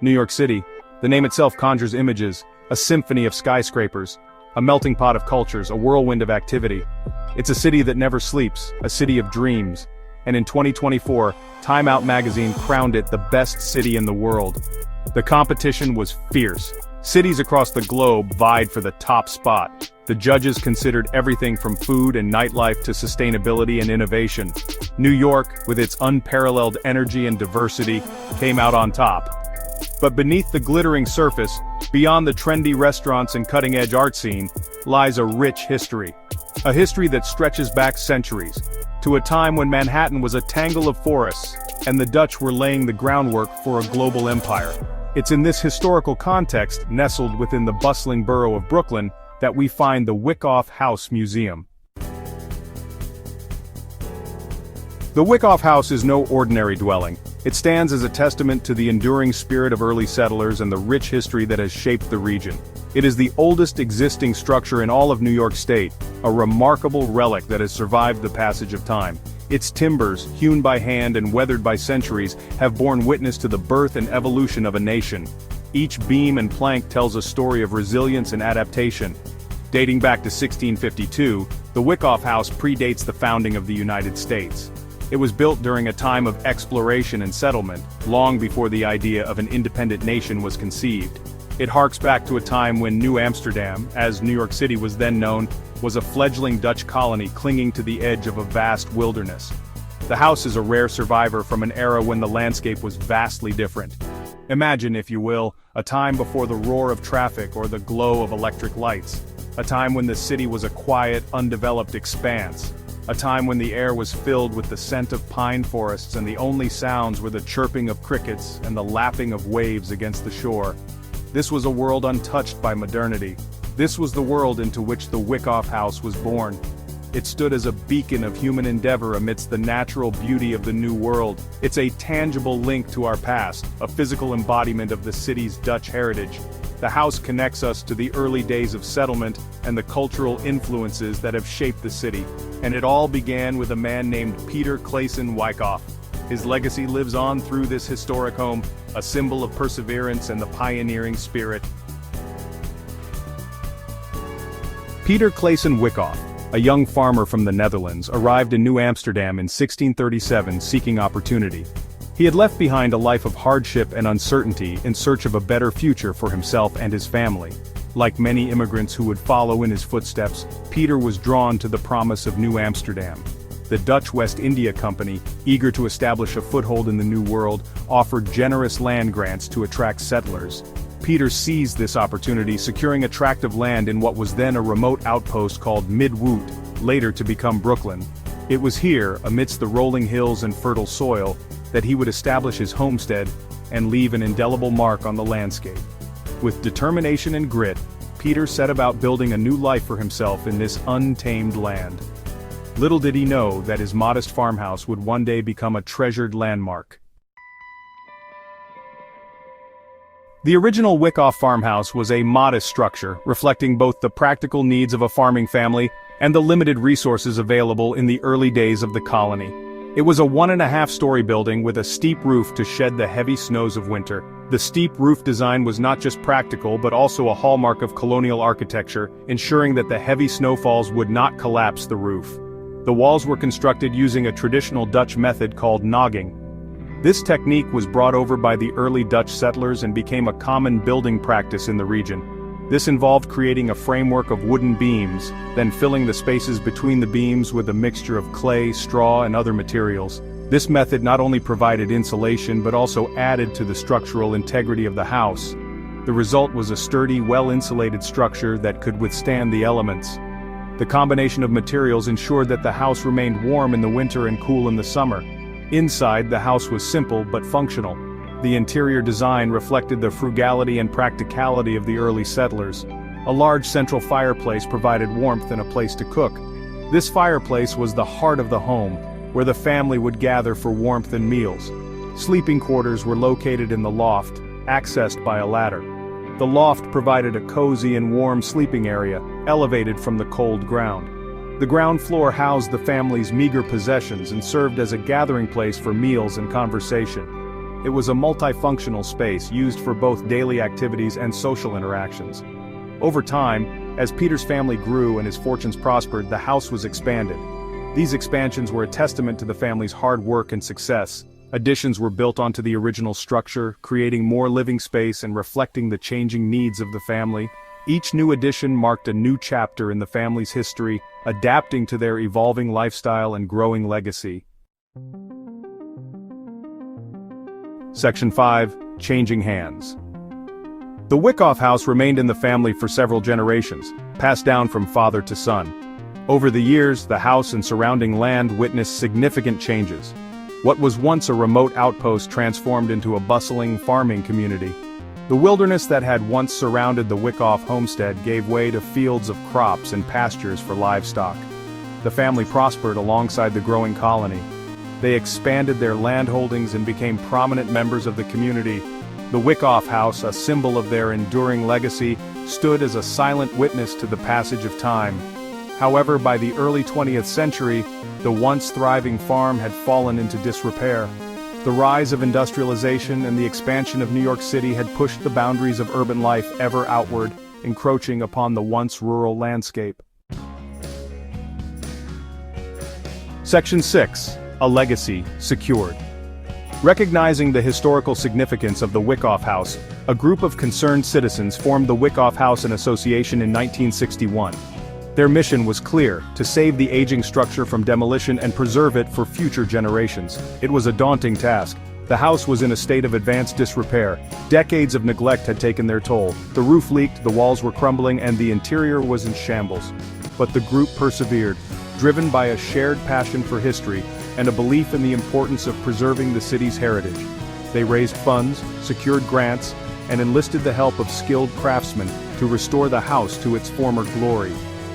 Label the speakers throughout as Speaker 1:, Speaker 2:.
Speaker 1: New York City. The name itself conjures images, a symphony of skyscrapers, a melting pot of cultures, a whirlwind of activity. It's a city that never sleeps, a city of dreams. And in 2024, Time Out magazine crowned it the best city in the world. The competition was fierce. Cities across the globe vied for the top spot. The judges considered everything from food and nightlife to sustainability and innovation. New York, with its unparalleled energy and diversity, came out on top. But beneath the glittering surface, beyond the trendy restaurants and cutting-edge art scene, lies a rich history. A history that stretches back centuries, to a time when Manhattan was a tangle of forests, and the Dutch were laying the groundwork for a global empire. It's in this historical context, nestled within the bustling borough of Brooklyn, that we find the Wyckoff House Museum. The Wyckoff House is no ordinary dwelling. It stands as a testament to the enduring spirit of early settlers and the rich history that has shaped the region. It is the oldest existing structure in all of New York State, a remarkable relic that has survived the passage of time. Its timbers, hewn by hand and weathered by centuries, have borne witness to the birth and evolution of a nation. Each beam and plank tells a story of resilience and adaptation. Dating back to 1652, the Wyckoff House predates the founding of the United States. It was built during a time of exploration and settlement, long before the idea of an independent nation was conceived. It harks back to a time when New Amsterdam, as New York City was then known, was a fledgling Dutch colony clinging to the edge of a vast wilderness. The house is a rare survivor from an era when the landscape was vastly different. Imagine, if you will, a time before the roar of traffic or the glow of electric lights. A time when the city was a quiet, undeveloped expanse. A time when the air was filled with the scent of pine forests and the only sounds were the chirping of crickets and the lapping of waves against the shore. This was a world untouched by modernity. This was the world into which the Wyckoff House was born. It stood as a beacon of human endeavor amidst the natural beauty of the New World. It's a tangible link to our past, a physical embodiment of the city's Dutch heritage. The house connects us to the early days of settlement and the cultural influences that have shaped the city. And it all began with a man named Peter Clayson Wyckoff. His legacy lives on through this historic home, a symbol of perseverance and the pioneering spirit. Peter Clayson Wyckoff, a young farmer from the Netherlands, arrived in New Amsterdam in 1637 seeking opportunity. He had left behind a life of hardship and uncertainty in search of a better future for himself and his family. Like many immigrants who would follow in his footsteps, Peter was drawn to the promise of New Amsterdam. The Dutch West India Company, eager to establish a foothold in the New World, offered generous land grants to attract settlers. Peter seized this opportunity, securing a tract of land in what was then a remote outpost called Midwood, later to become Brooklyn. It was here, amidst the rolling hills and fertile soil, that he would establish his homestead and leave an indelible mark on the landscape. With determination and grit, Peter set about building a new life for himself in this untamed land. Little did he know that his modest farmhouse would one day become a treasured landmark. The original Wyckoff farmhouse was a modest structure, reflecting both the practical needs of a farming family and the limited resources available in the early days of the colony. It was a 1.5-story building with a steep roof to shed the heavy snows of winter. The steep roof design was not just practical but also a hallmark of colonial architecture, ensuring that the heavy snowfalls would not collapse the roof. The walls were constructed using a traditional Dutch method called nogging. This technique was brought over by the early Dutch settlers and became a common building practice in the region. This involved creating a framework of wooden beams, then filling the spaces between the beams with a mixture of clay, straw, and other materials. This method not only provided insulation but also added to the structural integrity of the house. The result was a sturdy, well-insulated structure that could withstand the elements. The combination of materials ensured that the house remained warm in the winter and cool in the summer. Inside, the house was simple but functional. The interior design reflected the frugality and practicality of the early settlers. A large central fireplace provided warmth and a place to cook. This fireplace was the heart of the home, where the family would gather for warmth and meals. Sleeping quarters were located in the loft, accessed by a ladder. The loft provided a cozy and warm sleeping area, elevated from the cold ground. The ground floor housed the family's meager possessions and served as a gathering place for meals and conversation. it was a multifunctional space used for both daily activities and social interactions. Over time, as Peter's family grew and his fortunes prospered, the house was expanded. These expansions were a testament to the family's hard work and success. Additions were built onto the original structure, creating more living space and reflecting the changing needs of the family. Each new addition marked a new chapter in the family's history, adapting to their evolving lifestyle and growing legacy. Section 5. Changing hands. The Wyckoff house remained in the family for several generations, passed down from father to son. Over the years, the house and surrounding land witnessed significant changes. What was once a remote outpost transformed into a bustling farming community. The wilderness that had once surrounded the Wyckoff homestead gave way to fields of crops and pastures for livestock. The family prospered alongside the growing colony. They expanded their land holdings and became prominent members of the community. The Wyckoff house, a symbol of their enduring legacy, stood as a silent witness to the passage of time. However, by the early 20th century, the once thriving farm had fallen into disrepair. The rise of industrialization and the expansion of New York City had pushed the boundaries of urban life ever outward, encroaching upon the once rural landscape. Section 6. A legacy secured. Recognizing the historical significance of the Wyckoff house, a group of concerned citizens formed the Wyckoff House and Association in 1961. Their mission was clear: to save the aging structure from demolition and preserve it for future generations. It was a daunting task. The house was in a state of advanced disrepair. Decades of neglect had taken their toll. The roof leaked, the walls were crumbling, and the interior was in shambles. But the group persevered, driven by a shared passion for history and a belief in the importance of preserving the city's heritage. They raised funds, secured grants, and enlisted the help of skilled craftsmen to restore the house to its former glory.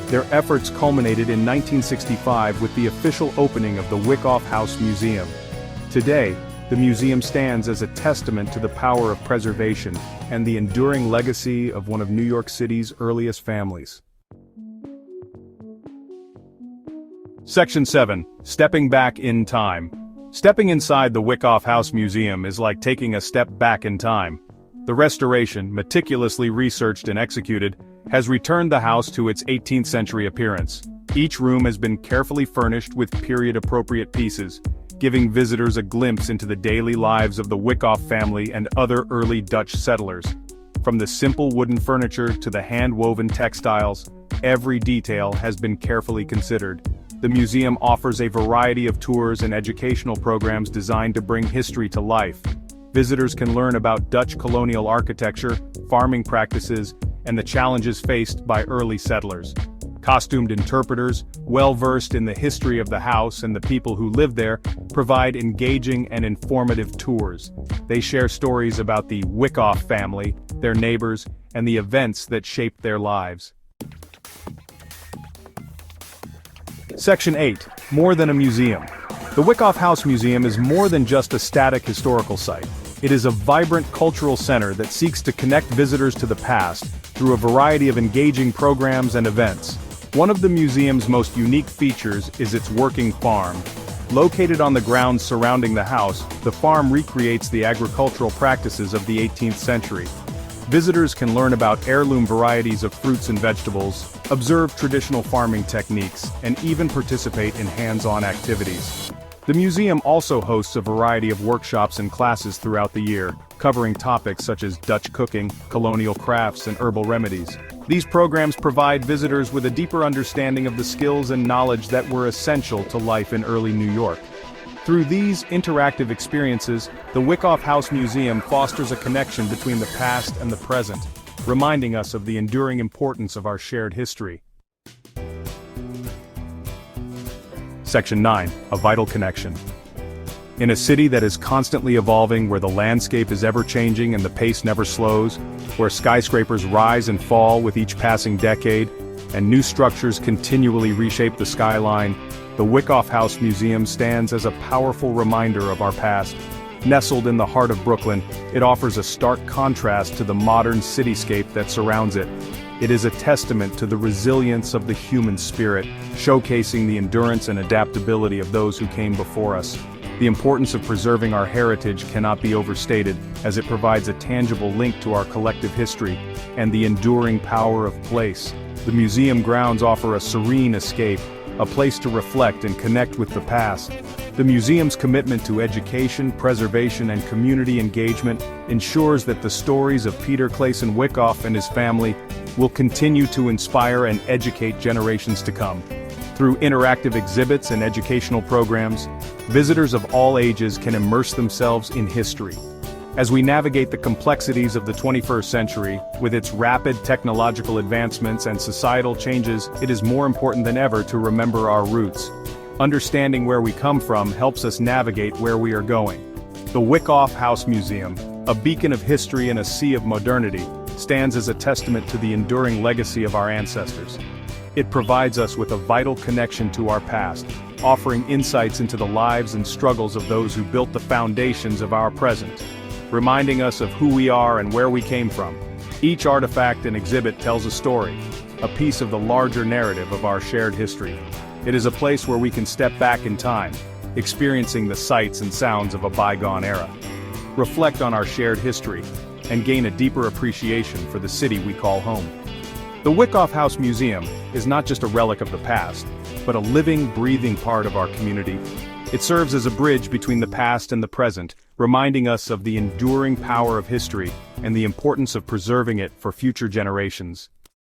Speaker 1: Their efforts culminated in 1965 with the official opening of the Wyckoff House Museum. Today, the museum stands as a testament to the power of preservation and the enduring legacy of one of New York City's earliest families. Section 7. Stepping back in time. Stepping inside the Wyckoff House Museum is like taking a step back in time. The restoration, meticulously researched and executed, has returned the house to its 18th century appearance. Each room has been carefully furnished with period-appropriate pieces, giving visitors a glimpse into the daily lives of the Wyckoff family and other early Dutch settlers. From the simple wooden furniture to the hand-woven textiles, every detail has been carefully considered. The museum offers a variety of tours and educational programs designed to bring history to life. Visitors can learn about Dutch colonial architecture, farming practices, and the challenges faced by early settlers. Costumed interpreters, well-versed in the history of the house and the people who live there, provide engaging and informative tours. They share stories about the Wyckoff family, their neighbors, and the events that shaped their lives. Section 8. More than a museum. The Wyckoff House Museum is more than just a static historical site. It is a vibrant cultural center that seeks to connect visitors to the past through a variety of engaging programs and events. One of the museum's most unique features is its working farm. Located on the grounds surrounding the house, the farm recreates the agricultural practices of the 18th century. Visitors can learn about heirloom varieties of fruits and vegetables, observe traditional farming techniques, and even participate in hands-on activities. The museum also hosts a variety of workshops and classes throughout the year, covering topics such as Dutch cooking, colonial crafts, and herbal remedies. These programs provide visitors with a deeper understanding of the skills and knowledge that were essential to life in early New York. Through these interactive experiences, the Wyckoff House Museum fosters a connection between the past and the present, reminding us of the enduring importance of our shared history. Section 9. A vital connection. In a city that is constantly evolving, where the landscape is ever-changing and the pace never slows, where skyscrapers rise and fall with each passing decade, and new structures continually reshape the skyline, the Wyckoff House Museum stands as a powerful reminder of our past. Nestled in the heart of Brooklyn, it offers a stark contrast to the modern cityscape that surrounds it. It is a testament to the resilience of the human spirit, showcasing the endurance and adaptability of those who came before us. The importance of preserving our heritage cannot be overstated, as it provides a tangible link to our collective history and the enduring power of place. The museum grounds offer a serene escape, a place to reflect and connect with the past. The museum's commitment to education, preservation, and community engagement ensures that the stories of Peter Clayson Wyckoff and his family will continue to inspire and educate generations to come. Through interactive exhibits and educational programs, visitors of all ages can immerse themselves in history. As we navigate the complexities of the 21st century, with its rapid technological advancements and societal changes, it is more important than ever to remember our roots. Understanding where we come from helps us navigate where we are going. The Wyckoff House Museum, a beacon of history in a sea of modernity, stands as a testament to the enduring legacy of our ancestors. It provides us with a vital connection to our past, offering insights into the lives and struggles of those who built the foundations of our present, reminding us of who we are and where we came from. Each artifact and exhibit tells a story, a piece of the larger narrative of our shared history. It is a place where we can step back in time, experiencing the sights and sounds of a bygone era, reflect on our shared history, and gain a deeper appreciation for the city we call home. The Wyckoff House Museum is not just a relic of the past, but a living, breathing part of our community. It serves as a bridge between the past and the present, reminding us of the enduring power of history and the importance of preserving it for future generations.